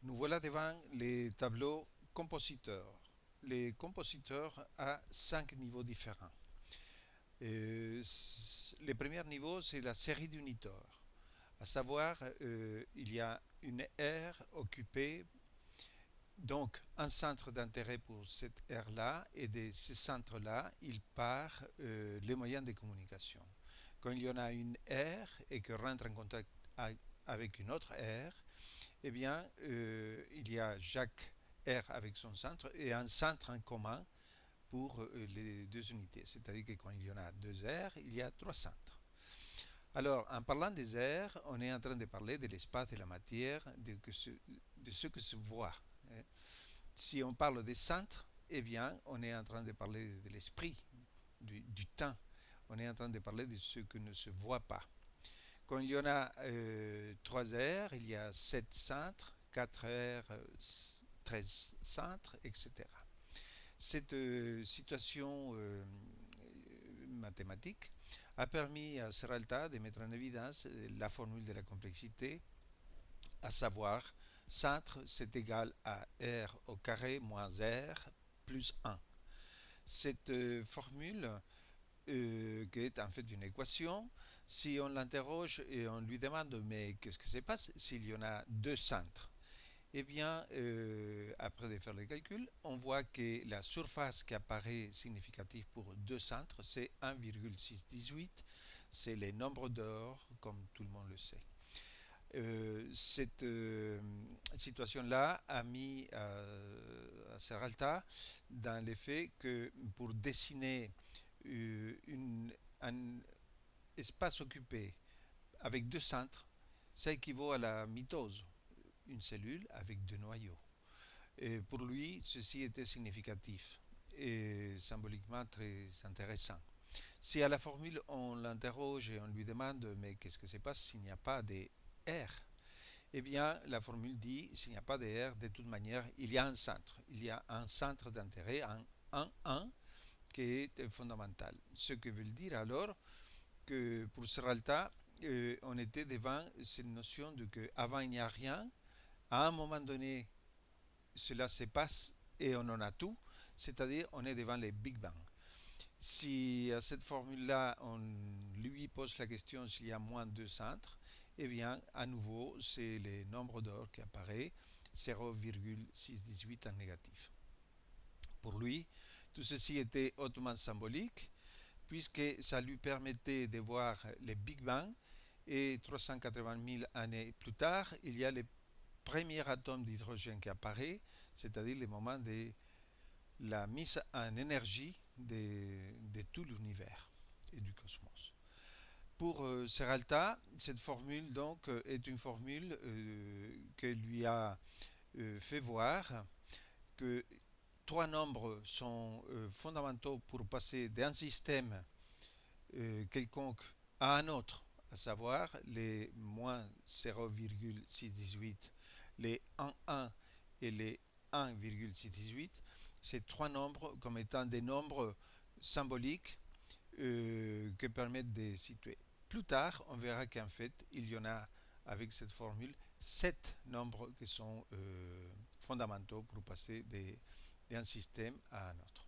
Nous voilà devant les tableaux compositeurs. Les compositeurs à 5 niveaux différents. Le premier niveau, c'est la série d'uniteurs. À savoir, il y a une aire occupée, donc un centre d'intérêt pour cette aire-là, et de ce centre-là, il part les moyens de communication. Quand il y en a une aire et que rentre en contact avec une autre aire, eh bien, il y a chaque aire avec son centre et un centre en commun pour les deux unités. C'est-à-dire que quand il y en a deux aires, il y a trois centres. Alors, en parlant des aires, on est en train de parler de l'espace et la matière, de ce que se voit. Si on parle des centres, eh bien, on est en train de parler de l'esprit, du temps. On est en train de parler de ce que ne se voit pas. Quand il y en a trois aires, il y a sept centres, quatre aires, 13 centres, etc. Cette situation mathématique a permis à Serralta de mettre en évidence la formule de la complexité, à savoir centre c'est égal à R au carré moins R plus 1. Cette formule, qui est en fait une équation, si on l'interroge et on lui demande mais qu'est-ce que se passe s'il y en a deux centres, eh bien, après de faire le calcul, on voit que la surface qui apparaît significative pour deux centres, c'est 1,618. C'est les nombres d'or, comme tout le monde le sait. Cette situation-là a mis à Serralta dans l'effet que pour dessiner un espace occupé avec deux centres, ça équivaut à la mitose, une cellule avec deux noyaux. Et pour lui, ceci était significatif et symboliquement très intéressant. Si à la formule on l'interroge et on lui demande mais qu'est-ce que se passe s'il n'y a pas de R, eh bien la formule dit s'il n'y a pas de R, de toute manière, il y a un centre. Il y a un centre d'intérêt, un 1 qui est fondamental. Ce que veut dire alors que pour Serralta, on était devant cette notion de qu'avant il n'y a rien, à un moment donné, cela se passe et on en a tout, c'est-à-dire on est devant les Big Bang. Si à cette formule-là, on lui pose la question s'il y a moins de centres, eh bien, à nouveau, c'est le nombre d'or qui apparaît, 0,618 en négatif. Pour lui, tout ceci était hautement symbolique, puisque ça lui permettait de voir les Big Bang, et 380 000 années plus tard, il y a les premiers atomes d'hydrogène qui apparaît, c'est-à-dire le moment de la mise en énergie de tout l'univers et du cosmos. Pour Serralta, cette formule donc est une formule que lui a fait voir que trois nombres sont fondamentaux pour passer d'un système quelconque à un autre, à savoir les moins 0,618, les 1,1 et les 1,618, ces trois nombres comme étant des nombres symboliques que permettent de situer. Plus tard, on verra qu'en fait, il y en a avec cette formule 7 nombres qui sont fondamentaux pour passer d'un système à un autre.